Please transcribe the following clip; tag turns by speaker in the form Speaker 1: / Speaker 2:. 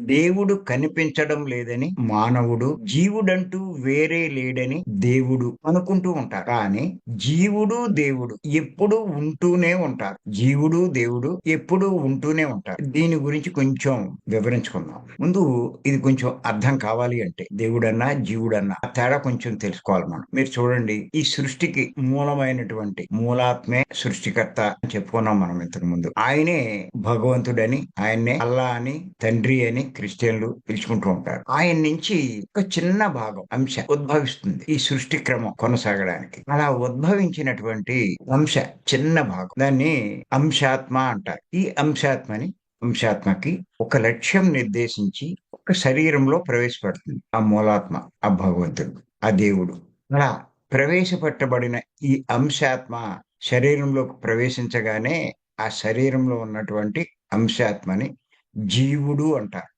Speaker 1: దేవుడు కనిపించడం లేదని మానవుడు, జీవుడంటూ వేరే లేడని దేవుడు అనుకుంటూ ఉంటారు. కానీ జీవుడు, దేవుడు ఎప్పుడూ ఉంటూనే ఉంటారు. జీవుడు, దేవుడు ఎప్పుడూ ఉంటూనే ఉంటారు. దీని గురించి కొంచెం వివరించుకుందాం. ముందు ఇది కొంచెం అర్థం కావాలి అంటే దేవుడన్నా, జీవుడన్నా ఆ తేడా కొంచెం తెలుసుకోవాలి మనం. మీరు చూడండి, ఈ సృష్టికి మూలమైనటువంటి మూలాత్మే సృష్టికర్త అని చెప్పుకున్నాం మనం ఇంతకు ముందు. ఆయనే భగవంతుడని, ఆయన్నే అల్లా అని, తండ్రి అని క్రిస్టియన్లు పిలుచుకుంటూ ఉంటారు. ఆయన నుంచి ఒక చిన్న భాగం అంశ ఉద్భవిస్తుంది ఈ సృష్టి క్రమం కొనసాగడానికి. అలా ఉద్భవించినటువంటి అంశ చిన్న భాగం, దాన్ని అంశాత్మ అంటారు. ఈ అంశాత్మకి ఒక లక్ష్యం నిర్దేశించి ఒక శరీరంలో ప్రవేశపెడుతుంది ఆ మూలాత్మ, ఆ భగవంతుడు, ఆ దేవుడు. అలా ప్రవేశపెట్టబడిన ఈ అంశాత్మ శరీరంలోకి ప్రవేశించగానే ఆ శరీరంలో ఉన్నటువంటి అంశాత్మని జీవుడు అంటారు.